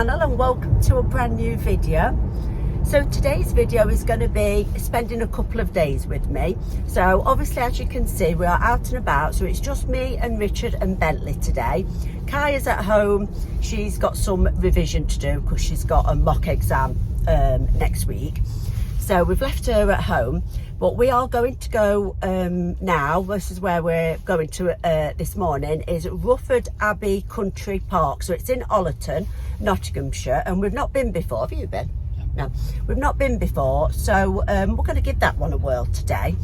channel and welcome to a brand new video. So today's video is going to be spending a couple of days with me. So obviously, as you can see, we are out and about, so it's just me and Richard and Bentley today. Kai is at home. She's got some revision to do because she's got a mock exam next week, so we've left her at home. But we are going to go now. This is where we're going to this morning, is Rufford Abbey Country Park. So it's in Ollerton, Nottinghamshire, and we've not been before. Have you been? No, we've not been before, so we're going to give that one a whirl today.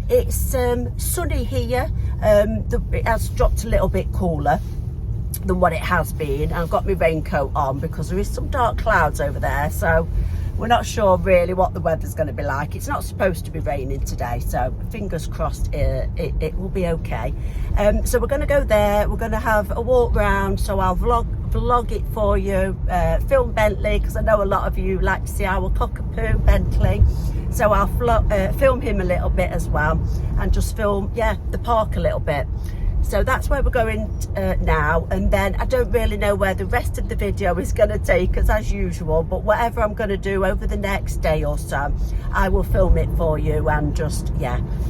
It's sunny here. It has dropped a little bit cooler than what it has been. I've got my raincoat on because there is some dark clouds over there, so we're not sure really what the weather's going to be like. It's not supposed to be raining today, so fingers crossed it will be okay. So we're going to go there. We're going to have a walk round, so I'll vlog it for you, film Bentley, because I know a lot of you like to see our cockapoo Bentley, so I'll film him a little bit as well, and just film the park a little bit. So that's where we're going now, and then I don't really know where the rest of the video is going to take us as usual, but whatever I'm going to do over the next day or so, I will film it for you and just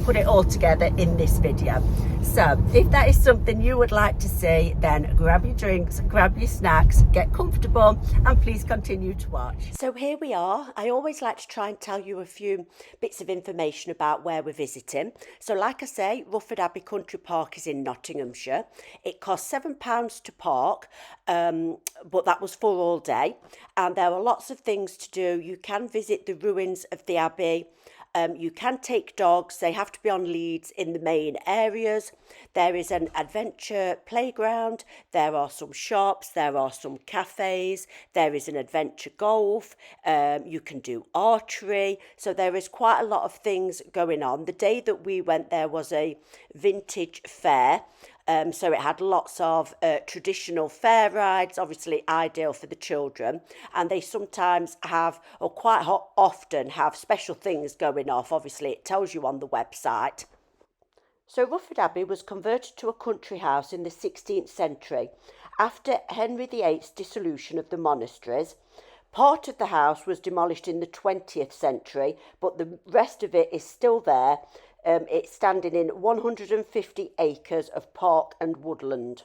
put it all together in this video. So if that is something you would like to see, then grab your drinks, grab your snacks, get comfortable, and please continue to watch. So here we are. I always like to try and tell you a few bits of information about where we're visiting. So like I say, Rufford Abbey Country Park is in Nottinghamshire. It costs £7 to park, but that was for all day, and there are lots of things to do. You can visit the ruins of the Abbey. You can take dogs. They have to be on leads in the main areas. There is an adventure playground. There are some shops. There are some cafes. There is an adventure golf. You can do archery. So there is quite a lot of things going on. The day that we went, there was a vintage fair. So it had lots of traditional fair rides, obviously ideal for the children. And they sometimes have, or quite often have, special things going off. Obviously, it tells you on the website. So Rufford Abbey was converted to a country house in the 16th century after Henry VIII's dissolution of the monasteries. Part of the house was demolished in the 20th century, but the rest of it is still there. It's standing in 150 acres of park and woodland.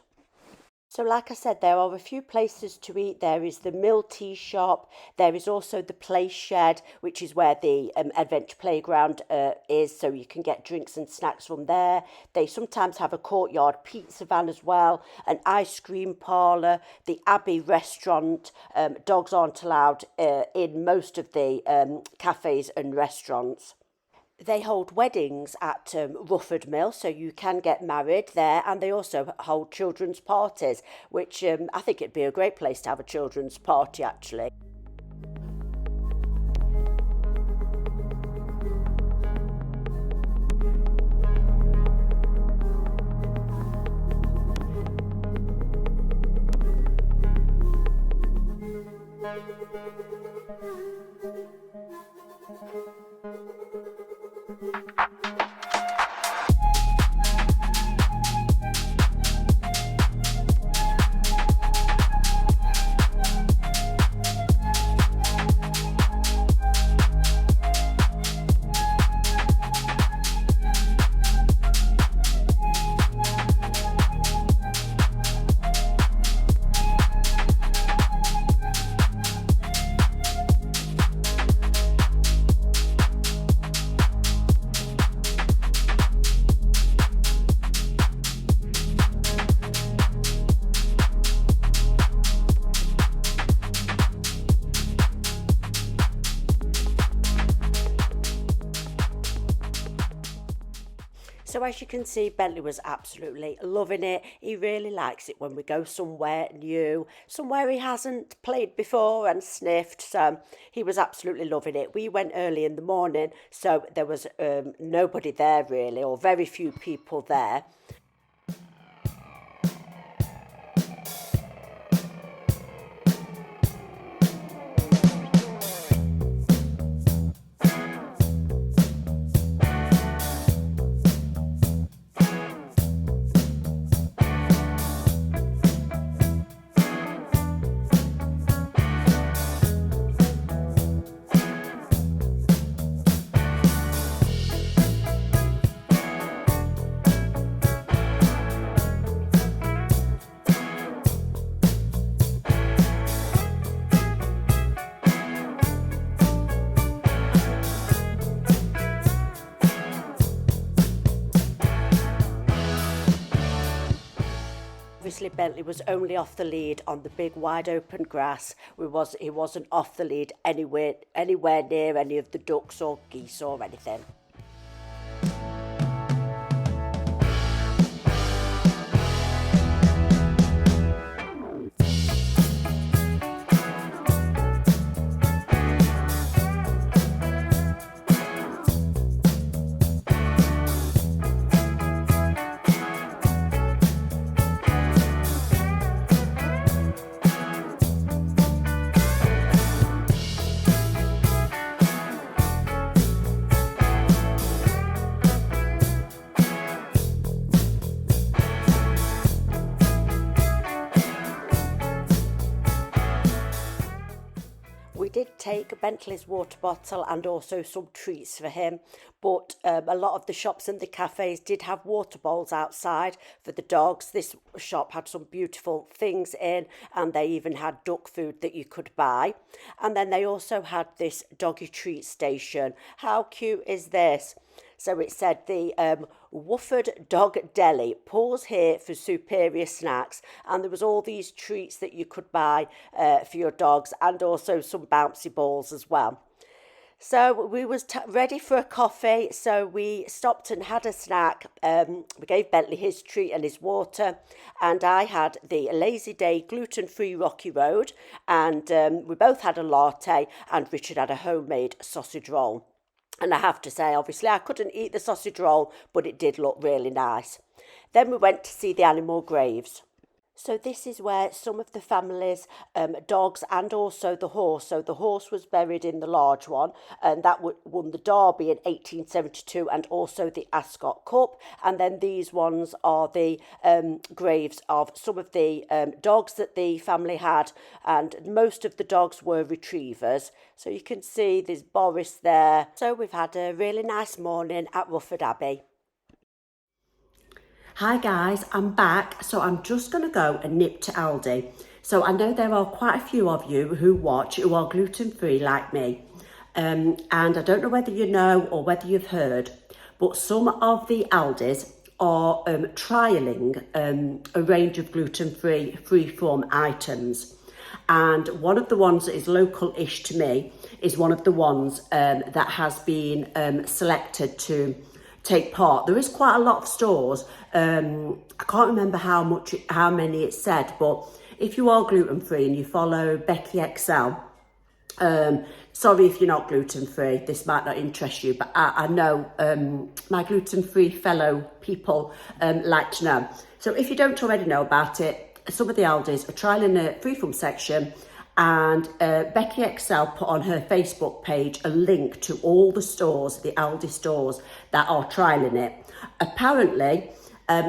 So like I said, there are a few places to eat. There is the Mill Tea Shop. There is also the Play Shed, which is where the adventure playground is, so you can get drinks and snacks from there. They sometimes have a courtyard pizza van as well, an ice cream parlour, the Abbey restaurant. Dogs aren't allowed in most of the cafes and restaurants. They hold weddings at Rufford Mill, so you can get married there, and they also hold children's parties, which I think it'd be a great place to have a children's party, actually. So as you can see, Bentley was absolutely loving it. He really likes it when we go somewhere new, somewhere he hasn't played before and sniffed. So he was absolutely loving it. We went early in the morning, so there was nobody there really, or very few people there. obviously Bentley was only off the lead on the big wide open grass. He wasn't off the lead anywhere near any of the ducks or geese or anything. We did take Bentley's water bottle and also some treats for him, but a lot of the shops and the cafes did have water bowls outside for the dogs. This shop had some beautiful things in, and they even had duck food that you could buy. And then they also had this doggy treat station. How cute is this? So it said the Rufford Dog Deli, pause here for superior snacks, and there was all these treats that you could buy for your dogs, and also some bouncy balls as well. So we was ready for a coffee, so we stopped and had a snack. We gave Bentley his treat and his water, and I had the Lazy Day gluten-free Rocky Road, and we both had a latte, and Richard had a homemade sausage roll. And I have to say, obviously, I couldn't eat the sausage roll, but it did look really nice. Then we went to see the animal graves. So this is where some of the families, dogs and also the horse. So the horse was buried in the large one, and that won the Derby in 1872 and also the Ascot Cup. And then these ones are the graves of some of the dogs that the family had, and most of the dogs were retrievers. So you can see there's Boris there. So we've had a really nice morning at Rufford Abbey. Hi guys, I'm back, so I'm just going to go and nip to Aldi. So I know there are quite a few of you who watch who are gluten-free like me. And I don't know whether you know or whether you've heard, but some of the Aldis are trialling a range of gluten-free, free-form items. And one of the ones that is local-ish to me is one of the ones that has been selected to take part. There is quite a lot of stores. I can't remember how many it said, but if you are gluten-free and you follow Becky XL, sorry if you're not gluten-free, this might not interest you, but I know my gluten-free fellow people like to know. So if you don't already know about it, some of the Aldis are trialling a freeform section, and Becky XL put on her Facebook page a link to all the stores, the Aldi stores that are trialling it. Apparently,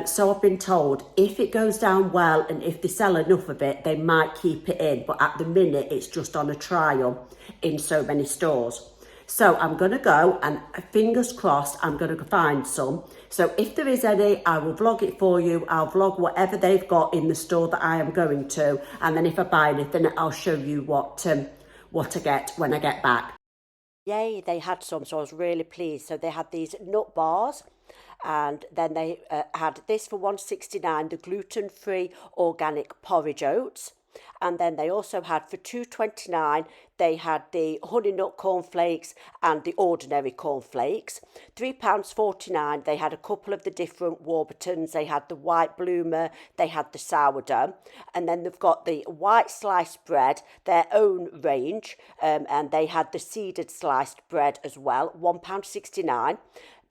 so I've been told, if it goes down well and if they sell enough of it, they might keep it in. But at the minute, it's just on a trial in so many stores. So I'm going to go and fingers crossed, I'm going to find some. So if there is any, I will vlog it for you. I'll vlog whatever they've got in the store that I am going to. And then if I buy anything, I'll show you what I get when I get back. Yay, they had some, so I was really pleased. So they had these nut bars, and then they had this for $1.69, the gluten-free organic porridge oats. And then they also had for $2.29, they had the honey nut cornflakes and the ordinary cornflakes. £3.49, they had a couple of the different Warburtons. They had the white bloomer, they had the sourdough. And then they've got the white sliced bread, their own range. And they had the seeded sliced bread as well, £1.69.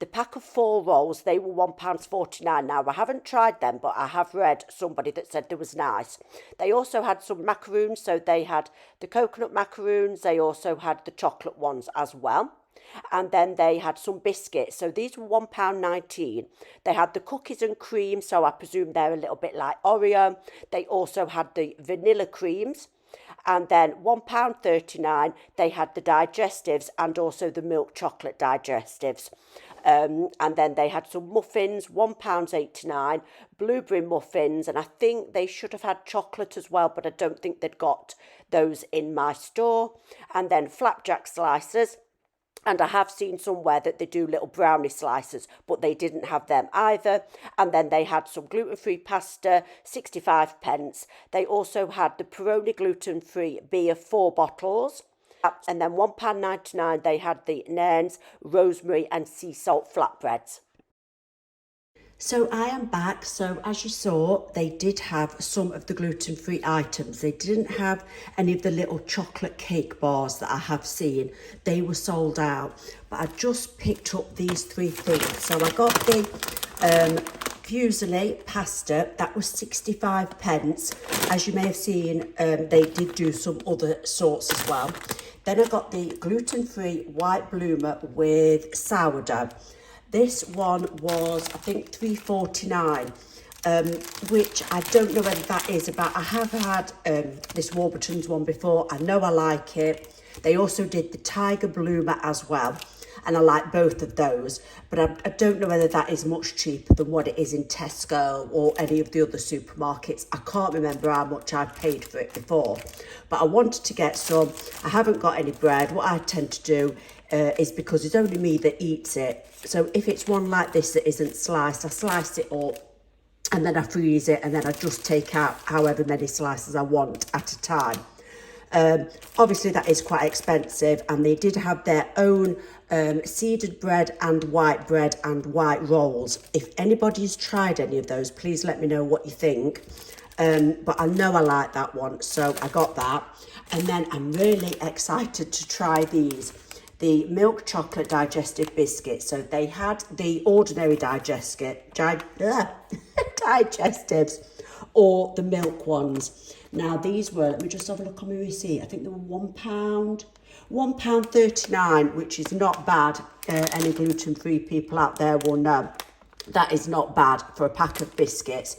The pack of 4 rolls, they were £1.49. Now, I haven't tried them, but I have read somebody that said they was nice. They also had some macaroons, so they had the coconut macaroons. They also had the chocolate ones as well. And then they had some biscuits. So these were £1.19. They had the cookies and cream, so I presume they're a little bit like Oreo. They also had the vanilla creams. And then £1.39, they had the digestives and also the milk chocolate digestives. And then they had some muffins, £1.89, blueberry muffins, and I think they should have had chocolate as well, but I don't think they'd got those in my store. And then flapjack slices, And I have seen somewhere that they do little brownie slices, but they didn't have them either. And then they had some gluten-free pasta, 65 pence. They also had the Peroni gluten-free beer, 4 bottles. And then £1.99 they had the nairns, rosemary and sea salt flatbreads. So I am back. So as you saw, they did have some of the gluten-free items. They didn't have any of the little chocolate cake bars that I have seen. They were sold out. But I just picked up these 3 things. So I got the fusilli pasta. That was 65 pence. As you may have seen, they did do some other sorts as well. Then I got the gluten-free white bloomer with sourdough. This one was, I think, £3.49, which I don't know whether that is about. I have had this Warburton's one before. I know I like it. They also did the Tiger Bloomer as well, and I like both of those. But I don't know whether that is much cheaper than what it is in Tesco or any of the other supermarkets. I can't remember how much I've paid for it before. But I wanted to get some. I haven't got any bread. What I tend to do is, because it's only me that eats it, so if it's one like this that isn't sliced, I slice it up and then I freeze it, and then I just take out however many slices I want at a time. Obviously that is quite expensive, and they did have their own seeded bread and white rolls. If anybody's tried any of those, please let me know what you think. But I know I like that one, so I got that. And then I'm really excited to try these, the milk chocolate digestive biscuits. So they had the ordinary digestives or the milk ones. Now these were, let me just have a look on my receipt, I think they were £1.39, which is not bad. Any gluten-free people out there will know that is not bad for a pack of biscuits.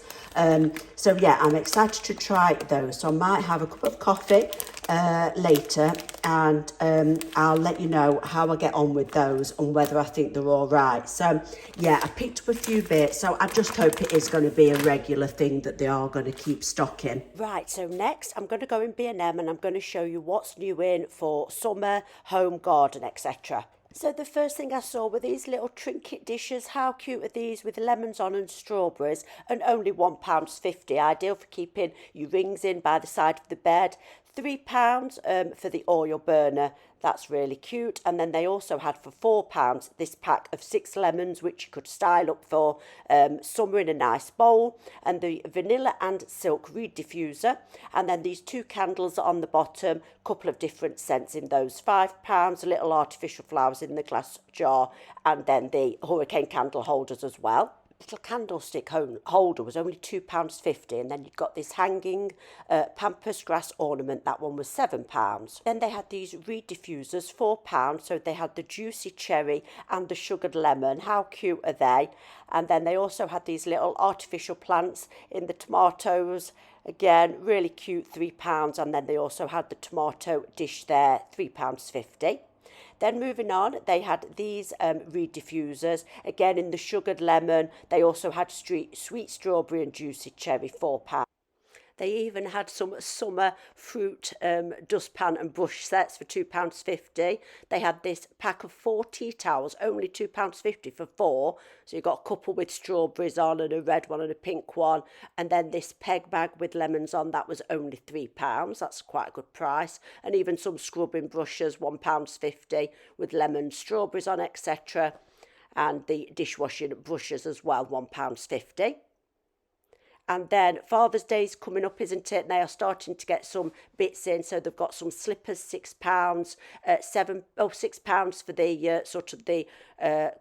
So yeah, I'm excited to try those. So I might have a cup of coffee later, and I'll let you know how I get on with those and whether I think they're all right. So yeah, I picked up a few bits, so I just hope it is going to be a regular thing that they are going to keep stocking. Right, so next I'm going to go in Bandm and I'm going to show you what's new in for summer, home, garden, etc. So the first thing I saw were these little trinket dishes. How cute are these, with lemons on and strawberries, and only £1.50. Ideal for keeping your rings in by the side of the bed. £3 for the oil burner. That's really cute. And then they also had for £4 this pack of 6 lemons, which you could style up for summer in a nice bowl. And the vanilla and silk reed diffuser. And then these 2 candles on the bottom, couple of different scents in those. £5, little artificial flowers in the glass jar. And then the hurricane candle holders as well. Little candlestick holder was only £2.50, and then you've got this hanging pampas grass ornament. That one was £7. Then they had these reed diffusers, £4. So they had the juicy cherry and the sugared lemon. How cute are they? And then they also had these little artificial plants in the tomatoes. Again, really cute, £3. And then they also had the tomato dish there, £3.50. Then moving on, they had these reed diffusers, again in the sugared lemon. They also had sweet strawberry and juicy cherry, £4. They even had some summer fruit dustpan and brush sets for £2.50. They had this pack of 4 tea towels, only £2.50 for 4. So you've got a couple with strawberries on and a red one and a pink one. And then this peg bag with lemons on, that was only £3. That's quite a good price. And even some scrubbing brushes, £1.50 with lemons, strawberries on, etc. And the dishwashing brushes as well, £1.50. And then Father's Day's coming up, isn't it? They are starting to get some bits in. So they've got some slippers, £6, £6 for the sort of the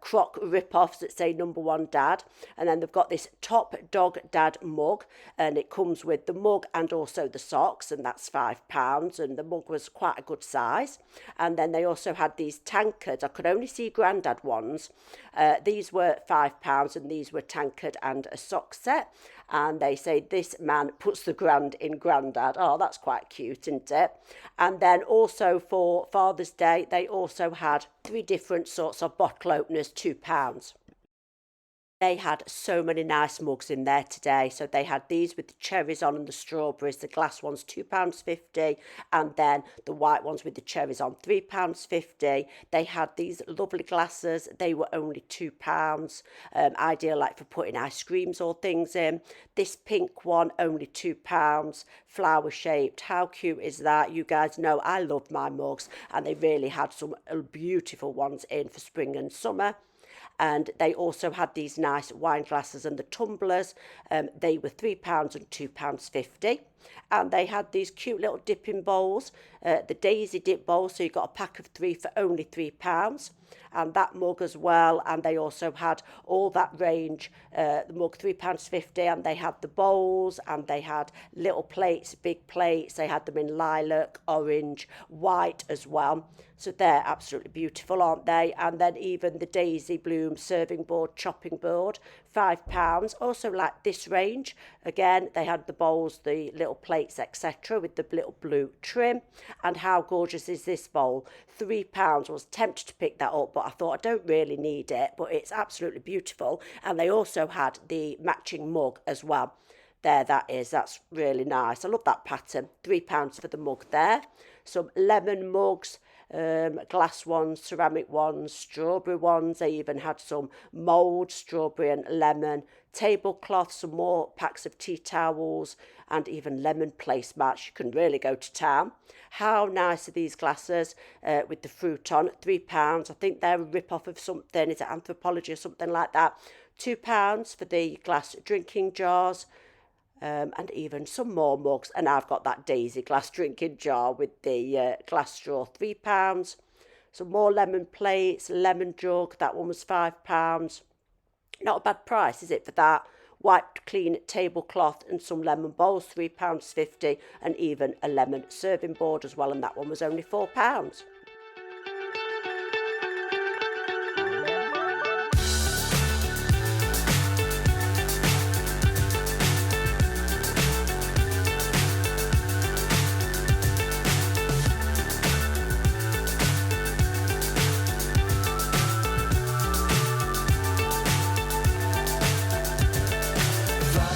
croc rip-offs that say number 1 dad. And then they've got this Top Dog Dad mug, and it comes with the mug and also the socks, and that's £5. And the mug was quite a good size. And then they also had these tankards. I could only see Grandad ones. These were £5, and these were tankard and a sock set. And they say this man puts the grand in Grandad. Oh, that's quite cute, isn't it? And then also for Father's Day, they also had 3 different sorts of bottle openers, £2. They had so many nice mugs in there today. So they had these with the cherries on and the strawberries. The glass ones £2.50, and then the white ones with the cherries on £3.50. They had these lovely glasses. They were only £2. Ideal like for putting ice creams or things in. This pink one only £2, flower shaped. How cute is that? You guys know I love my mugs, and they really had some beautiful ones in for spring and summer. And they also had these nice wine glasses and the tumblers. They were £3 and £2.50. And they had these cute little dipping bowls, the Daisy dip bowl. So you got a pack of 3 for only £3. And that mug as well. And they also had all that range, the mug £3.50, and they had the bowls, and they had little plates, big plates. They had them in lilac, orange, white as well. So they're absolutely beautiful, aren't they? And then even the Daisy Bloom serving board, chopping board, £5. Also like this range. Again, they had the bowls, the little plates, etc., with the little blue trim. And how gorgeous is this bowl? £3. I was tempted to pick that up, but I thought I don't really need it, but it's absolutely beautiful. And they also had the matching mug as well. There, that is, that's really nice. I love that pattern. £3 for the mug there. Some lemon mugs, glass ones, ceramic ones, strawberry ones. They even had some mould, strawberry and lemon, tablecloth, some more packs of tea towels, and even lemon placemats. You can really go to town. How nice are these glasses with the fruit on? £3. I think they're a rip-off of something. Is it Anthropology or something like that? £2 for the glass drinking jars. And even some more mugs. And I've got that Daisy glass drinking jar with the glass straw, £3. Some more lemon plates, lemon jug, that one was £5. Not a bad price, is it, for that? Wiped clean tablecloth and some lemon bowls, £3.50, and even a lemon serving board as well, and that one was only £4.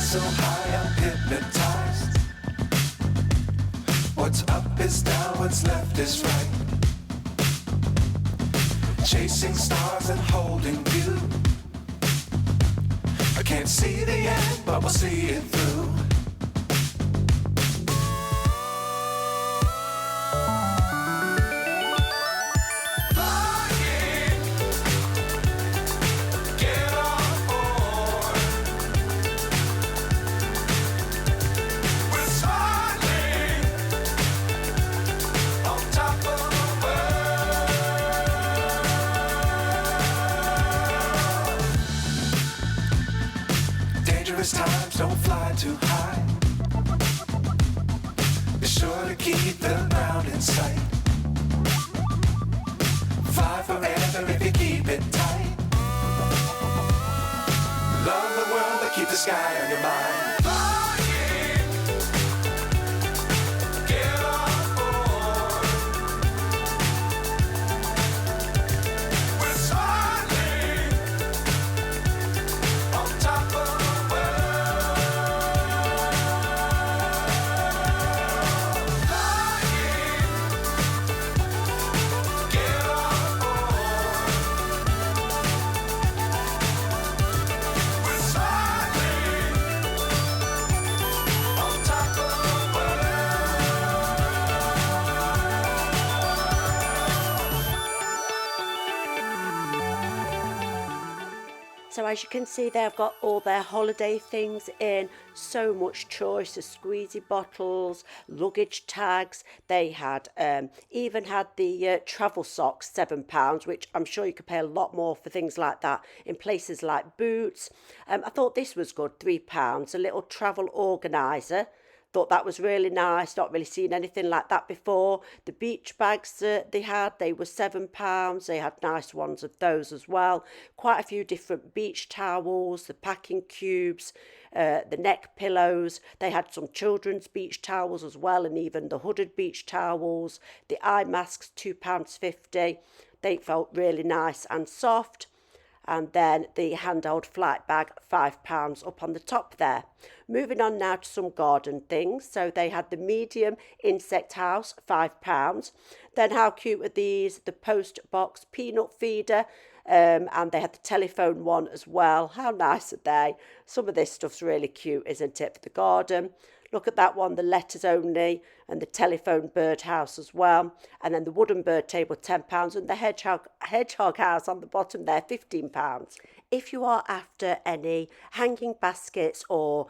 So high, I'm hypnotized. What's up is down, what's left is right. Chasing stars and holding you. I can't see the end, but we'll see it through. Times don't fly too high. Be sure to keep the ground in sight. Fly forever if you keep it tight. Love the world, but keep the sky on your mind. So as you can see, they've got all their holiday things in. So much choice of squeezy bottles, luggage tags. They had even had the travel socks, £7, which I'm sure you could pay a lot more for things like that in places like Boots. I thought this was good, £3. A little travel organiser. Thought that was really nice. Not really seen anything like that before. The beach bags that they had, they were £7. They had nice ones of those as well. Quite a few different beach towels, the packing cubes, the neck pillows. They had some children's beach towels as well, and even the hooded beach towels. The eye masks, £2.50. They felt really nice and soft. and then the handheld flight bag, £5 up on the top there. Moving on now to some garden things. So they had the medium insect house, £5. Then how cute are these? The post box peanut feeder. And they had the telephone one as well. How nice are they? Some of this stuff's really cute, isn't it, for the garden? Look at that one, the letters only, and the telephone bird house as well. And then the wooden bird table, £10, and the hedgehog house on the bottom there, £15. If you are after any hanging baskets or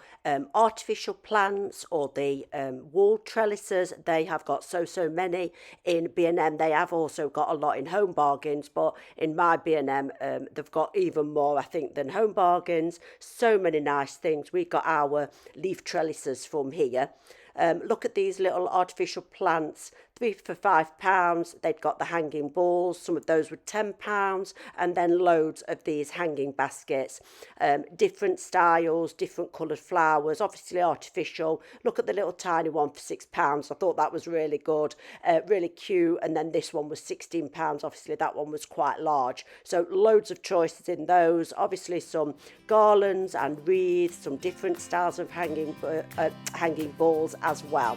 artificial plants or the wall trellises, they have got so many in B&M. They have also got a lot in Home Bargains, but in my B&M, they've got even more, I think, than Home Bargains. So many nice things. We got our leaf trellises from here. Look at these little artificial plants, 3 for £5. They'd got the hanging balls, some of those were £10, and then loads of these hanging baskets, different styles, different coloured flowers, obviously artificial. Look at the little tiny one for £6. I thought that was really good, really cute. And then this one was £16. Obviously that one was quite large. So loads of choices in those. Obviously some garlands and wreaths, some different styles of hanging balls as well.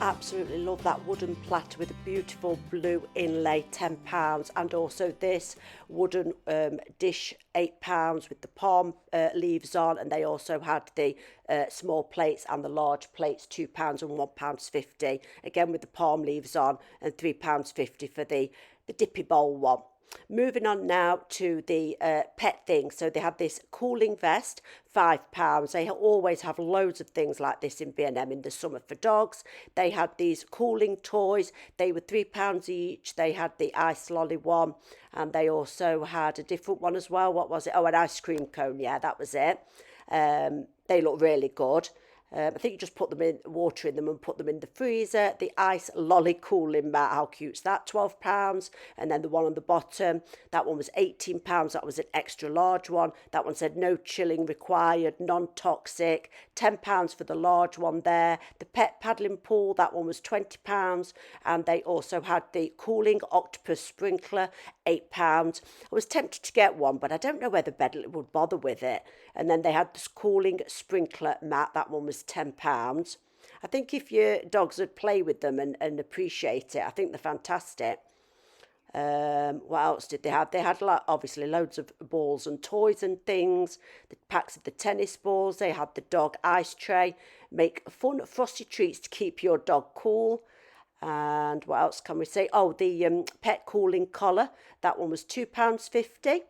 Absolutely love that wooden platter with a beautiful blue inlay, £10, and also this wooden dish, £8 with the palm leaves on. And they also had the small plates and the large plates, £2 and £1.50, again with the palm leaves on, and £3.50 for the dippy bowl one. Moving on now to the pet things. So they have this cooling vest, £5. They always have loads of things like this in B&M in the summer for dogs. They had these cooling toys. They were £3 each. They had the ice lolly one, and they also had a different one as well. What was it? Oh, an ice cream cone. Yeah, that was it. They look really good. I think you just put them in water in them and put them in the freezer. The ice lolly cooling mat, how cute's that? £12. And then the one on the bottom, that one was £18. That was an extra large one. That one said no chilling required, non-toxic. £10 for the large one there. The pet paddling pool, that one was £20. And they also had the cooling octopus sprinkler, £8. I was tempted to get one, but I don't know whether Bedley would bother with it. And then they had this cooling sprinkler mat. That one was £10. I think if your dogs would play with them and appreciate it, I think they're fantastic. What else did they have? They had obviously loads of balls and toys and things. The packs of the tennis balls. They had the dog ice tray. Make fun frosty treats to keep your dog cool. And what else can we say? Oh, the pet cooling collar. That one was £2.50.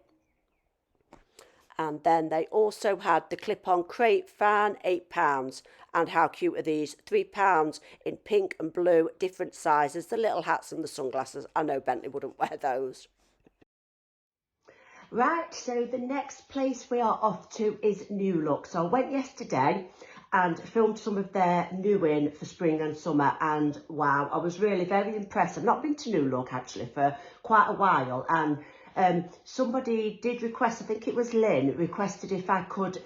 And then they also had the clip-on crate fan, £8. And how cute are these? £3 in pink and blue, different sizes. The little hats and the sunglasses. I know Bentley wouldn't wear those. Right, so the next place we are off to is New Look. So I went yesterday and filmed some of their new in for spring and summer, and wow, I was really very impressed. I've not been to New Look actually for quite a while, and Somebody did request, I think it was Lynn, requested if I could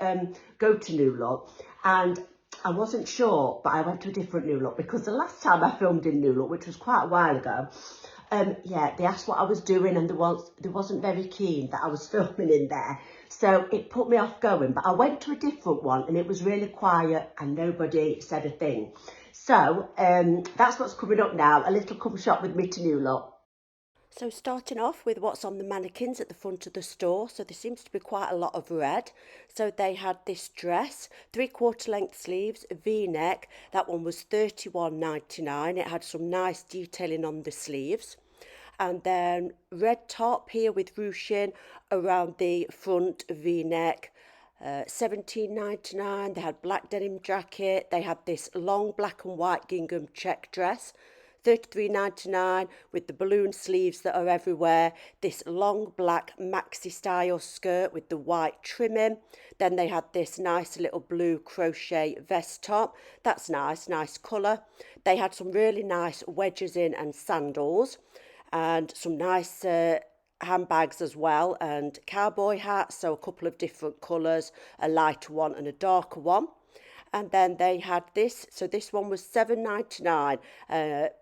go to New Look, and I wasn't sure, but I went to a different New Look because the last time I filmed in New Look, which was quite a while ago, yeah, they asked what I was doing, and they wasn't very keen that I was filming in there. So it put me off going, but I went to a different one and it was really quiet and nobody said a thing. So that's what's coming up now, a little come shop with me to New Look. So starting off with what's on the mannequins at the front of the store. So there seems to be quite a lot of red. So they had this dress, 3/4 length sleeves, V-neck. That one was $31.99. It had some nice detailing on the sleeves. And then red top here with ruching around the front, V-neck. $17.99. They had black denim jacket. They had this long black and white gingham check dress, $33.99, with the balloon sleeves that are everywhere. This long black maxi style skirt with the white trimming. Then they had this nice little blue crochet vest top. That's nice colour. They had some really nice wedges in and sandals, and some nice handbags as well, and cowboy hats, so a couple of different colours, a lighter one and a darker one. And then they had this, so this one was $7.99,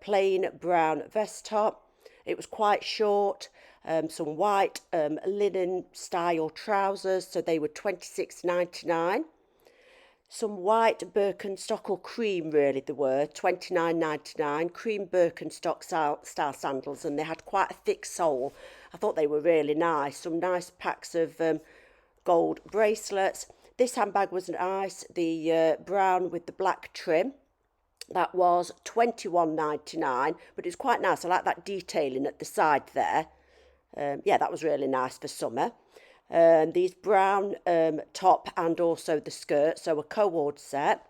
plain brown vest top. It was quite short, some white linen style trousers, so they were $26.99. Some white Birkenstock, or cream really they were, $29.99, cream Birkenstock style sandals, and they had quite a thick sole. I thought they were really nice. Some nice packs of gold bracelets. This handbag was nice, the brown with the black trim. That was $21.99, but it's quite nice. I like that detailing at the side there. Yeah, that was really nice for summer. These brown top and also the skirt, so a co-ord set.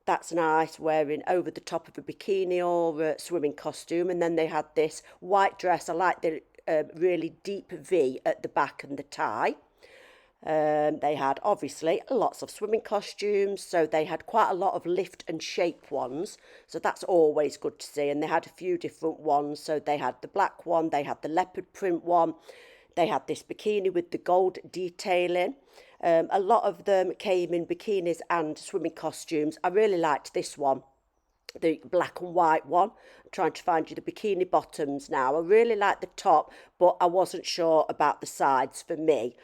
That's nice, wearing over the top of a bikini or a swimming costume. And then they had this white dress. I like the really deep V at the back and the tie. They had obviously lots of swimming costumes, so they had quite a lot of lift and shape ones, so that's always good to see. And they had a few different ones, so they had the black one, they had the leopard print one, they had this bikini with the gold detailing. A lot of them came in bikinis and swimming costumes. I really liked this one, the black and white one. I'm trying to find you the bikini bottoms now. I really liked the top, but I wasn't sure about the sides for me.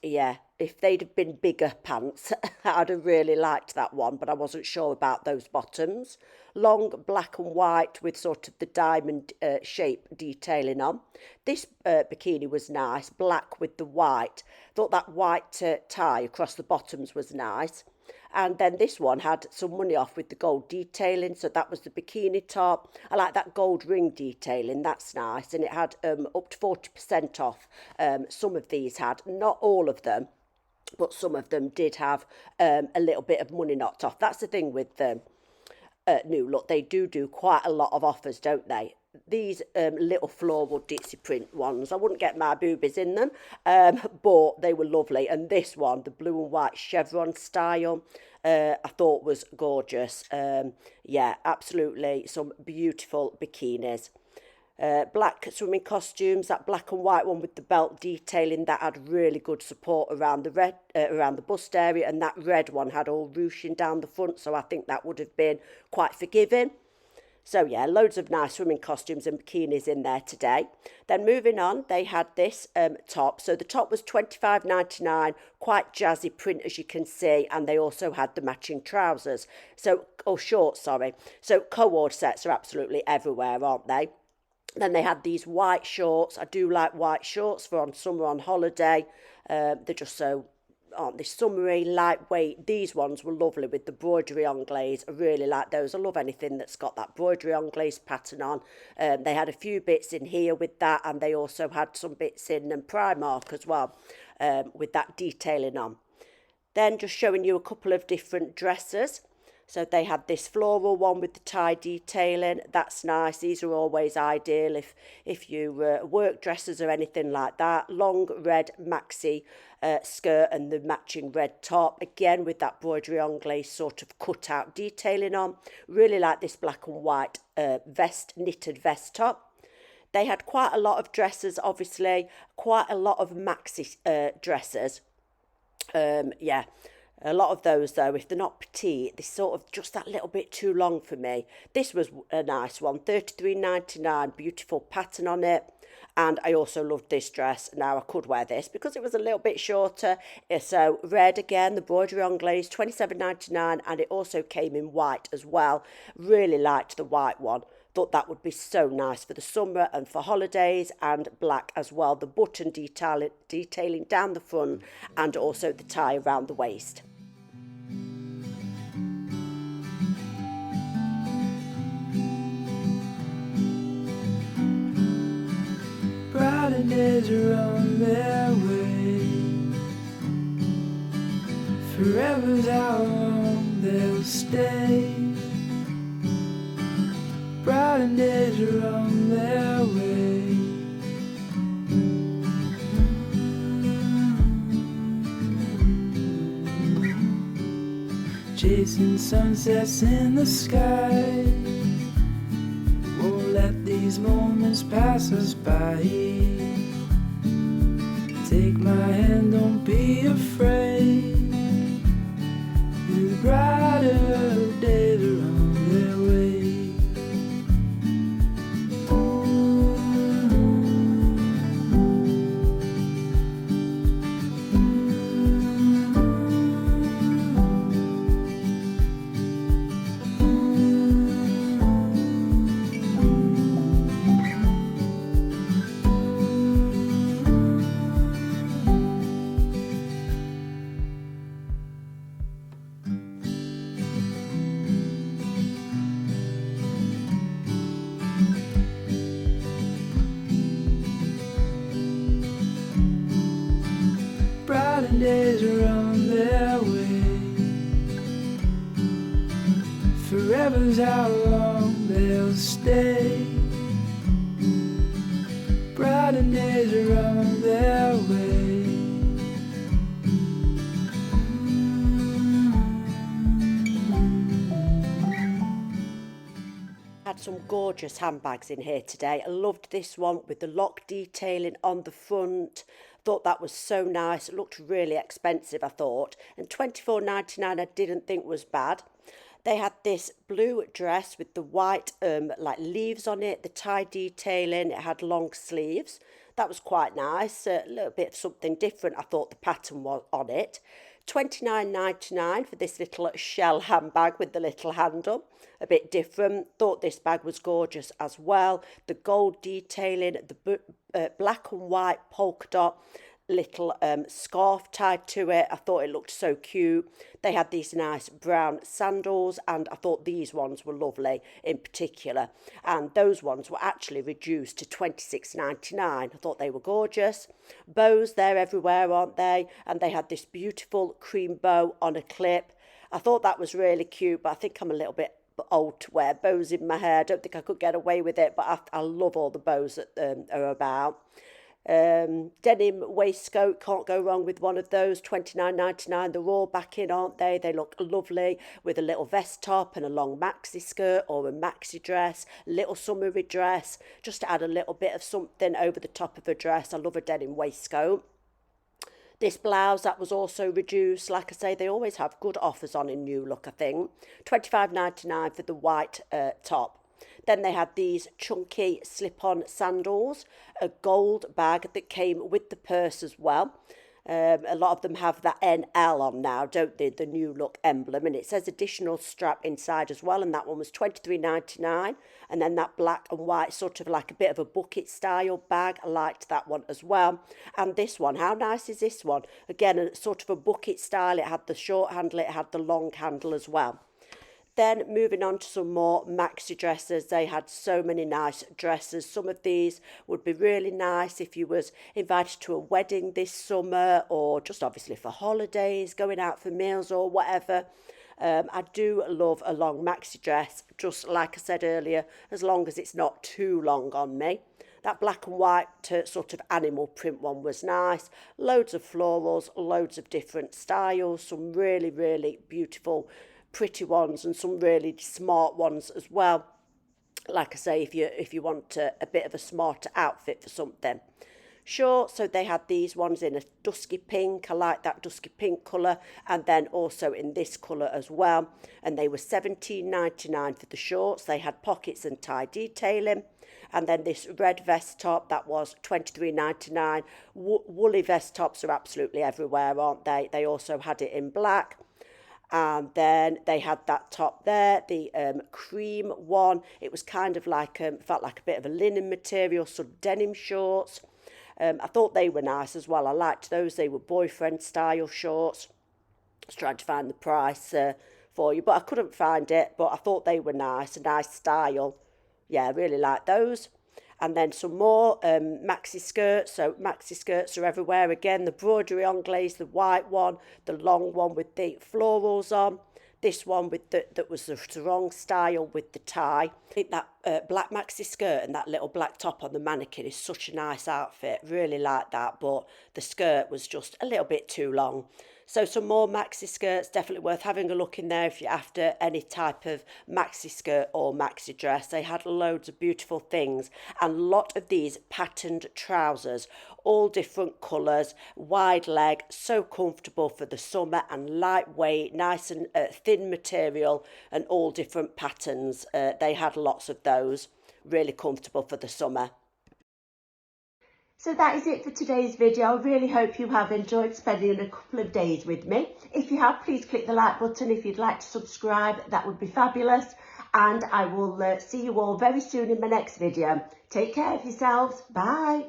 Yeah, if they'd have been bigger pants, I'd have really liked that one, but I wasn't sure about those bottoms. Long black and white with sort of the diamond shape detailing on. This bikini was nice, black with the white. Thought that white tie across the bottoms was nice. And then this one had some money off with the gold detailing, so that was the bikini top. I like that gold ring detailing, that's nice. And it had up to 40% off. Some of these had, not all of them, but some of them did have a little bit of money knocked off. That's the thing with New Look, they do quite a lot of offers, don't they? These little floral ditzy print ones, I wouldn't get my boobies in them, but they were lovely. And this one, the blue and white chevron style, I thought was gorgeous. Yeah, absolutely, some beautiful bikinis. Black swimming costumes, that black and white one with the belt detailing, that had really good support around the around the bust area, and that red one had all ruching down the front, so I think that would have been quite forgiving. So yeah, loads of nice swimming costumes and bikinis in there today. Then moving on, they had this top. So the top was $25.99, quite jazzy print as you can see, and they also had the matching trousers. So, or shorts, sorry. So co-ord sets are absolutely everywhere, aren't they? Then they had these white shorts. I do like white shorts for on summer, on holiday. They're just so, aren't they, summery, lightweight. These ones were lovely with the broderie anglaise. I really like those. I love anything that's got that broderie anglaise pattern on. They had a few bits in here with that, and they also had some bits in Primark as well, with that detailing on. Then just showing you a couple of different dresses. So they had this floral one with the tie detailing. That's nice. These are always ideal if you work dresses or anything like that. Long red maxi skirt and the matching red top. Again with that broderie anglaise sort of cut out detailing on. Really like this black and white vest, knitted vest top. They had quite a lot of dresses, obviously, quite a lot of maxi dresses. Yeah, a lot of those though, if they're not petite, they're sort of just that little bit too long for me. This was a nice one, $33.99, beautiful pattern on it. And I also loved this dress. Now I could wear this because it was a little bit shorter. So red again, the broderie anglaise, $27.99, and it also came in white as well. Really liked the white one. Thought that would be so nice for the summer and for holidays, and black as well. The button detailing down the front and also the tie around the waist. Brighter days are on their way. Forever's how long they'll stay. Brighter days are on their way. Chasing sunsets in the sky. Won't let these moments pass us by. Take my hand, don't be afraid. The brighter days are on their way. Days are on their way. Forever's how long they'll stay. Brighter days are on their way. Had some gorgeous handbags in here today. I loved this one with the lock detailing on the front. Thought that was so nice. It looked really expensive, I thought. And $24.99 I didn't think was bad. They had this blue dress with the white like leaves on it, the tie detailing. It had long sleeves. That was quite nice. A little bit of something different, I thought the pattern was on it. $29.99 for this little shell handbag with the little handle. A bit different. Thought this bag was gorgeous as well. The gold detailing, the black and white polka dot little scarf tied to it. I thought it looked so cute. They had these nice brown sandals, and I thought these ones were lovely in particular. And those ones were actually reduced to $26.99. I thought they were gorgeous. Bows, they're everywhere, aren't they? And they had this beautiful cream bow on a clip. I thought that was really cute, but I think I'm a little bit old to wear bows in my hair. I don't think I could get away with it, but I love all the bows that are about. Denim waistcoat, can't go wrong with one of those. $29.99. They're all back in, aren't they? They look lovely with a little vest top and a long maxi skirt or a maxi dress, little summery dress, just to add a little bit of something over the top of a dress. I love a denim waistcoat. This blouse, that was also reduced. Like I say, they always have good offers on in New Look, I think. $25.99 for the white top. Then they had these chunky slip-on sandals, a gold bag that came with the purse as well. A lot of them have that NL on now, don't they? The New Look emblem, and it says additional strap inside as well, and that one was $23.99. And then that black and white, sort of like a bit of a bucket style bag, I liked that one as well. And this one, how nice is this one? Again, a sort of a bucket style. It had the short handle, it had the long handle as well. Then moving on to some more maxi dresses. They had so many nice dresses. Some of these would be really nice if you was invited to a wedding this summer, or just obviously for holidays, going out for meals or whatever. I do love a long maxi dress, just like I said earlier, as long as it's not too long on me. That black and white sort of animal print one was nice. Loads of florals, loads of different styles, some really, really beautiful pretty ones and some really smart ones as well. like I say, if you want a bit of a smarter outfit for something. Shorts, so they had these ones in a dusky pink. I like that dusky pink colour, and then also in this colour as well, and they were £17.99 for the shorts. They had pockets and tie detailing. And then this red vest top, that was £23.99. Woolly vest tops are absolutely everywhere, aren't they? They also had it in black. And then they had that top there, the cream one. It was kind of like, felt like a bit of a linen material, some denim shorts. I thought they were nice as well. I liked those. They were boyfriend style shorts. I was trying to find the price for you, but I couldn't find it. But I thought they were nice, a nice style. Yeah, I really like those. And then some more maxi skirts. So maxi skirts are everywhere again. The broderie anglaise, the white one, the long one with the florals on. This one with that was the sarong style with the tie. I think that black maxi skirt and that little black top on the mannequin is such a nice outfit. Really like that, but the skirt was just a little bit too long. So some more maxi skirts, definitely worth having a look in there if you're after any type of maxi skirt or maxi dress. They had loads of beautiful things, and a lot of these patterned trousers, all different colours, wide leg, so comfortable for the summer, and lightweight, nice and thin material, and all different patterns. They had lots of those, really comfortable for the summer. So that is it for today's video. I really hope you have enjoyed spending a couple of days with me. If you have, please click the like button. If you'd like to subscribe, that would be fabulous. And I will see you all very soon in my next video. Take care of yourselves. Bye.